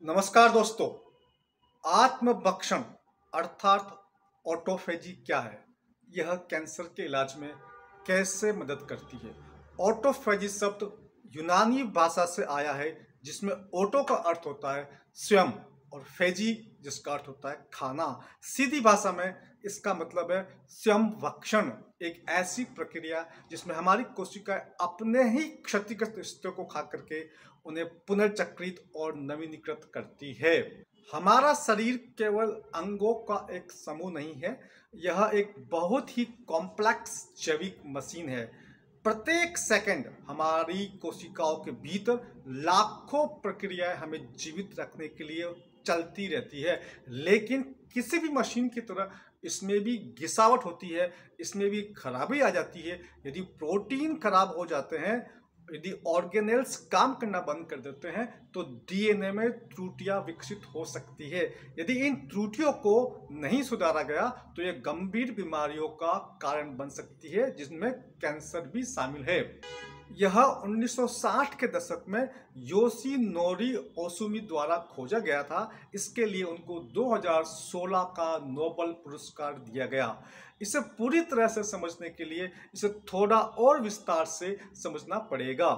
नमस्कार दोस्तों। आत्मभक्षण अर्थात ऑटोफेजी क्या है? यह कैंसर के इलाज में कैसे मदद करती है? ऑटोफेजी शब्द यूनानी भाषा से आया है, जिसमें ऑटो का अर्थ होता है स्वयं और फेजी जिसका अर्थ होता है खाना। सीधी भाषा में इसका मतलब है स्वयं भक्षण, एक ऐसी प्रक्रिया जिसमें हमारी कोशिकाएं अपने ही क्षतिग्रस्त हिस्सों को खा करके उन्हें पुनर्चक्रित और नवीनीकृत करती है। हमारा शरीर केवल अंगों का एक समूह नहीं है, यह एक बहुत ही कॉम्प्लेक्स जैविक मशीन है। प्रत्येक सेकंड हमारी कोशिकाओं के भीतर लाखों प्रक्रियाएं हमें जीवित रखने के लिए चलती रहती है, लेकिन किसी भी मशीन की तरह इसमें भी घिसावट होती है, इसमें भी खराबी आ जाती है। यदि प्रोटीन खराब हो जाते हैं, यदि ऑर्गेनेल्स काम करना बंद कर देते हैं, तो डीएनए में त्रुटियां विकसित हो सकती है। यदि इन त्रुटियों को नहीं सुधारा गया तो यह गंभीर बीमारियों का कारण बन सकती है, जिसमें कैंसर भी शामिल है। यह 1960 के दशक में योशिनोरी ओसुमी द्वारा खोजा गया था। इसके लिए उनको 2016 का नोबेल पुरस्कार दिया गया। इसे पूरी तरह से समझने के लिए इसे थोड़ा और विस्तार से समझना पड़ेगा।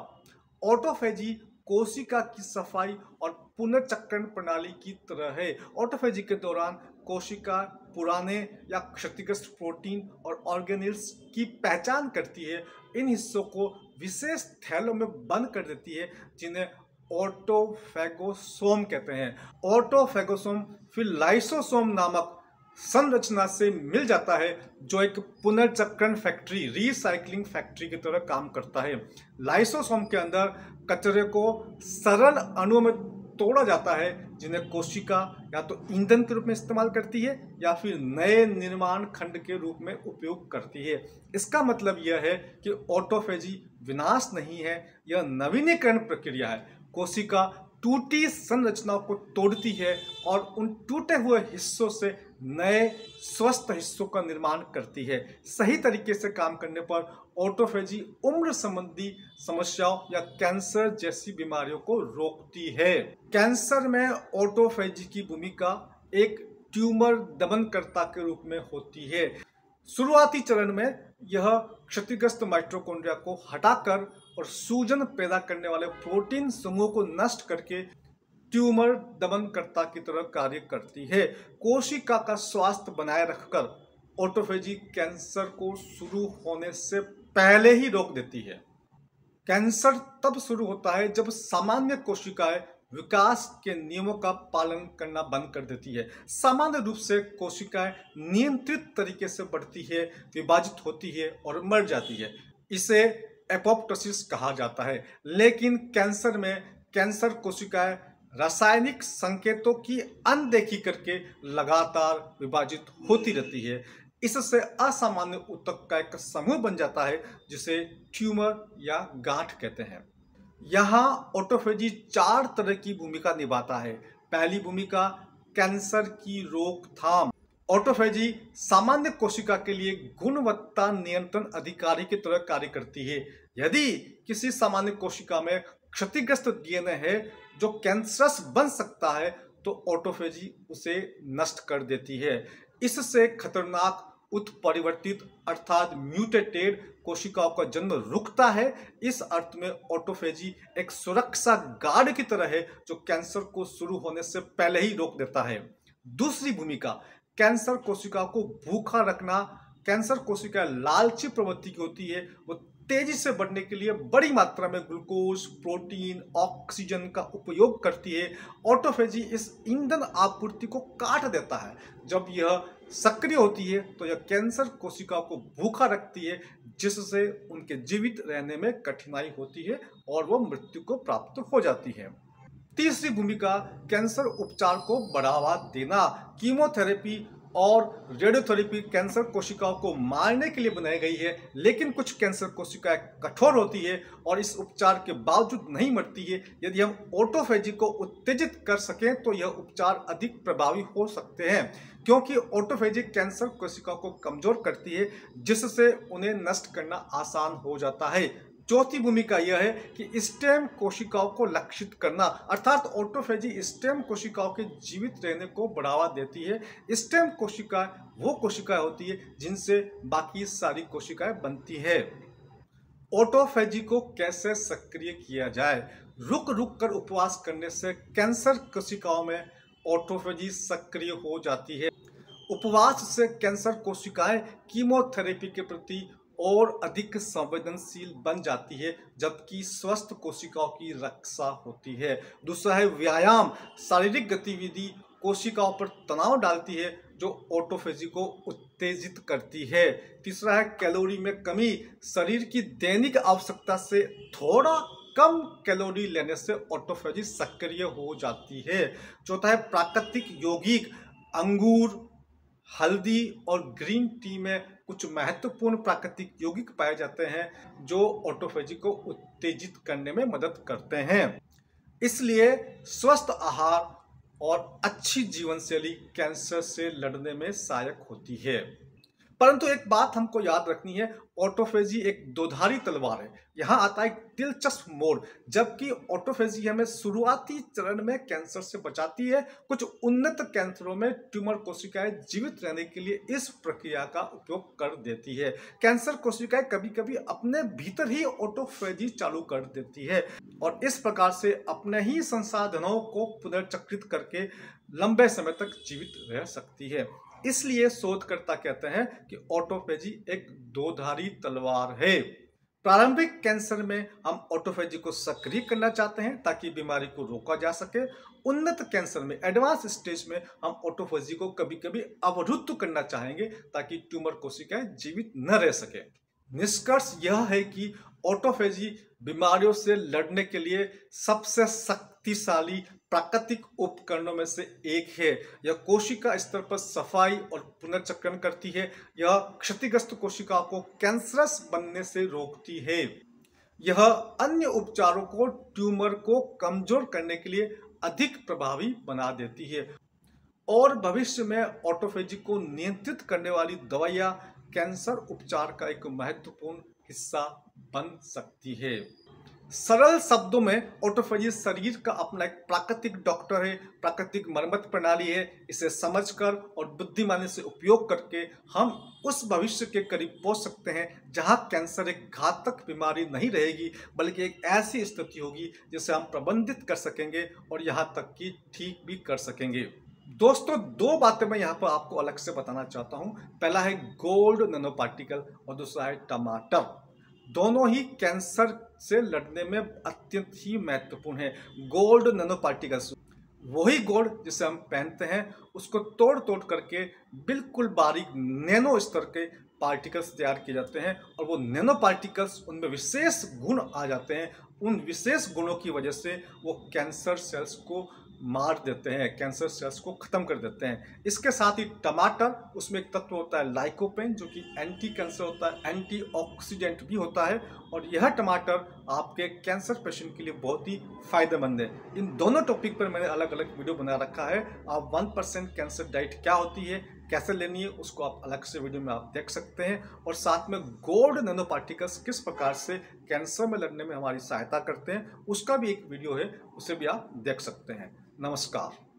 ऑटोफेजी कोशिका की सफाई और पुनर्चक्रण प्रणाली की तरह है। ऑटोफेजी के दौरान कोशिका पुराने या क्षतिग्रस्त प्रोटीन और ऑर्गेनेल्स की पहचान करती है। इन हिस्सों को विशेष थैलों में बंद कर देती है, जिन्हें ऑटोफेगोसोम कहते हैं। ऑटोफेगोसोम फिर लाइसोसोम नामक संरचना से मिल जाता है, जो एक पुनर्चक्रण फैक्ट्री, रीसाइक्लिंग फैक्ट्री की तरह काम करता है। लाइसोसोम के अंदर कचरे को सरल अणुओं में तोड़ा जाता है, जिन्हें कोशिका या तो ईंधन के रूप में इस्तेमाल करती है या फिर नए निर्माण खंड के रूप में उपयोग करती है। इसका मतलब यह है कि ऑटोफेजी विनाश नहीं है, यह नवीनीकरण प्रक्रिया है। कोशिका टूटी संरचनाओं को तोड़ती है और उन टूटे हुए हिस्सों से नए स्वस्थ हिस्सों का निर्माण करती है। सही तरीके से काम करने पर ऑटोफेजी उम्र संबंधी समस्याओं या कैंसर जैसी बीमारियों को रोकती है। कैंसर में ऑटोफेजी की भूमिका एक ट्यूमर दमनकर्ता के रूप में होती है। शुरुआती चरण में यह क्षतिग्रस्त माइटोकॉन्ड्रिया को हटाकर और सूजन पैदा करने वाले प्रोटीन समूह को नष्ट करके ट्यूमर दमनकर्ता की तरह कार्य करती है। कोशिका का स्वास्थ्य बनाए रखकर ऑटोफेजी कैंसर को शुरू होने से पहले ही रोक देती है। कैंसर तब शुरू होता है जब सामान्य कोशिकाएं विकास के नियमों का पालन करना बंद कर देती है। सामान्य रूप से कोशिकाएं नियंत्रित तरीके से बढ़ती है, विभाजित होती है और मर जाती है। इसे एपोप्टोसिस कहा जाता है। लेकिन कैंसर में कैंसर कोशिकाएं रासायनिक संकेतों की अनदेखी करके लगातार विभाजित होती रहती है। इससे असामान्य ऊतक का एक समूह बन जाता है, जिसे ट्यूमर या गांठ कहते हैं। यहाँ ऑटोफेजी 4 तरह की भूमिका निभाता है। पहली भूमिका कैंसर की रोकथाम। ऑटोफेजी सामान्य कोशिका के लिए गुणवत्ता नियंत्रण अधिकारी की तरह कार्य करती है। यदि किसी सामान्य कोशिका में क्षतिग्रस्त डीएनए है जो कैंसरस बन सकता है, तो ऑटोफेजी उसे नष्ट कर देती है। इससे खतरनाक उत्परिवर्तित अर्थात म्यूटेटेड कोशिकाओं का जन्म रुकता है। इस अर्थ में ऑटोफेजी एक सुरक्षा गार्ड की तरह है, जो कैंसर को शुरू होने से पहले ही रोक देता है। दूसरी भूमिका कैंसर कोशिकाओं को भूखा रखना। कैंसर कोशिका लालची प्रवृत्ति की होती है। वो तेजी से बढ़ने के लिए बड़ी मात्रा में ग्लूकोज, प्रोटीन, ऑक्सीजन का उपयोग करती है। ऑटोफेजी इस ईंधन आपूर्ति को काट देता है। जब यह सक्रिय होती है तो यह कैंसर कोशिकाओं को भूखा रखती है, जिससे उनके जीवित रहने में कठिनाई होती है और वो मृत्यु को प्राप्त हो जाती है। तीसरी भूमिका कैंसर उपचार को बढ़ावा देना। कीमोथेरेपी और रेडियोथेरेपी कैंसर कोशिकाओं को मारने के लिए बनाई गई है, लेकिन कुछ कैंसर कोशिकाएं कठोर होती है और इस उपचार के बावजूद नहीं मरती है। यदि हम ऑटोफेजी को उत्तेजित कर सकें तो यह उपचार अधिक प्रभावी हो सकते हैं, क्योंकि ऑटोफेजी कैंसर कोशिकाओं को कमजोर करती है, जिससे उन्हें नष्ट करना आसान हो जाता है। चौथी भूमिका यह है कि स्टेम कोशिकाओं को लक्षित करना, अर्थात ऑटोफेजी स्टेम कोशिकाओं के जीवित रहने को बढ़ावा देती है। स्टेम कोशिकाएं वो कोशिकाएं होती है जिनसे बाकी सारी कोशिकाएं बनती है। ऑटोफेजी को कैसे सक्रिय किया जाए? रुक रुक कर उपवास करने से कैंसर कोशिकाओं में ऑटोफेजी सक्रिय हो जाती है। उपवास से कैंसर कोशिकाएं कीमोथेरेपी के प्रति और अधिक संवेदनशील बन जाती है, जबकि स्वस्थ कोशिकाओं की रक्षा होती है। दूसरा है व्यायाम। शारीरिक गतिविधि कोशिकाओं पर तनाव डालती है, जो ऑटोफेजी को उत्तेजित करती है। तीसरा है कैलोरी में कमी। शरीर की दैनिक आवश्यकता से थोड़ा कम कैलोरी लेने से ऑटोफेजी सक्रिय हो जाती है। चौथा है प्राकृतिक यौगिक। अंगूर, हल्दी और ग्रीन टी में कुछ महत्वपूर्ण प्राकृतिक यौगिक पाए जाते हैं जो ऑटोफेजी को उत्तेजित करने में मदद करते हैं। इसलिए स्वस्थ आहार और अच्छी जीवनशैली कैंसर से लड़ने में सहायक होती है। परंतु एक बात हमको याद रखनी है, ऑटोफेजी एक दोधारी तलवार है। यहाँ आता है एक दिलचस्प मोड़। जबकि ऑटोफेजी हमें शुरुआती चरण में कैंसर से बचाती है, कुछ उन्नत कैंसरों में ट्यूमर कोशिकाएं जीवित रहने के लिए इस प्रक्रिया का उपयोग कर देती है। कैंसर कोशिकाएं कभी कभी अपने भीतर ही ऑटोफेजी चालू कर देती है और इस प्रकार से अपने ही संसाधनों को पुनर्चक्रित करके लंबे समय तक जीवित रह सकती है। इसलिए शोधकर्ता कहते हैं कि ऑटोफेजी एक दोधारी तलवार है। प्रारंभिक कैंसर में हम ऑटोफेजी को सक्रिय करना चाहते हैं ताकि बीमारी को रोका जा सके। उन्नत कैंसर में, एडवांस स्टेज में, हम ऑटोफेजी को कभी कभी अवरुद्ध करना चाहेंगे ताकि ट्यूमर कोशिकाएं जीवित न रह सके। निष्कर्ष यह है कि ऑटोफेजी बीमारियों से लड़ने के लिए सबसे शक्तिशाली प्राकृतिक उपकरणों में से एक है। यह कोशिका स्तर पर सफाई और पुनर्चक्रण करती है। यह क्षतिग्रस्त कोशिकाओं को कैंसरस बनने से रोकती है। यह अन्य उपचारों को ट्यूमर को कमजोर करने के लिए अधिक प्रभावी बना देती है और भविष्य में ऑटोफेजी को नियंत्रित करने वाली दवाइयां कैंसर उपचार का एक महत्वपूर्ण हिस्सा बन सकती है। सरल शब्दों में ऑटोफेजी शरीर का अपना एक प्राकृतिक डॉक्टर है, प्राकृतिक मरम्मत प्रणाली है। इसे समझकर और बुद्धिमानी से उपयोग करके हम उस भविष्य के करीब पहुंच सकते हैं जहां कैंसर एक घातक बीमारी नहीं रहेगी, बल्कि एक ऐसी स्थिति होगी जिसे हम प्रबंधित कर सकेंगे और यहां तक कि ठीक भी कर सकेंगे। दोस्तों, दो बातें मैं यहाँ पर आपको अलग से बताना चाहता हूँ। पहला है गोल्ड नैनो पार्टिकल और दूसरा है टमाटर। दोनों ही कैंसर से लड़ने में अत्यंत ही महत्वपूर्ण है। गोल्ड नैनो पार्टिकल्स, वही गोल्ड जिसे हम पहनते हैं, उसको तोड़ तोड़ करके बिल्कुल बारीक नैनो स्तर के पार्टिकल्स तैयार किए जाते हैं और वो नैनो पार्टिकल्स, उनमें विशेष गुण आ जाते हैं। उन विशेष गुणों की वजह से वो कैंसर सेल्स को मार देते हैं, कैंसर सेल्स को खत्म कर देते हैं। इसके साथ ही टमाटर, उसमें एक तत्व होता है लाइकोपेन, जो कि एंटी कैंसर होता है, एंटीऑक्सीडेंट भी होता है और यह टमाटर आपके कैंसर पेशेंट के लिए बहुत ही फायदेमंद है। इन दोनों टॉपिक पर मैंने अलग अलग वीडियो बना रखा है। आप 1% कैंसर डाइट क्या होती है, कैसे लेनी है, उसको आप अलग से वीडियो में आप देख सकते हैं और साथ में गोल्ड नैनो पार्टिकल्स किस प्रकार से कैंसर में लड़ने में हमारी सहायता करते हैं, उसका भी एक वीडियो है, उसे भी आप देख सकते हैं। नमस्कार।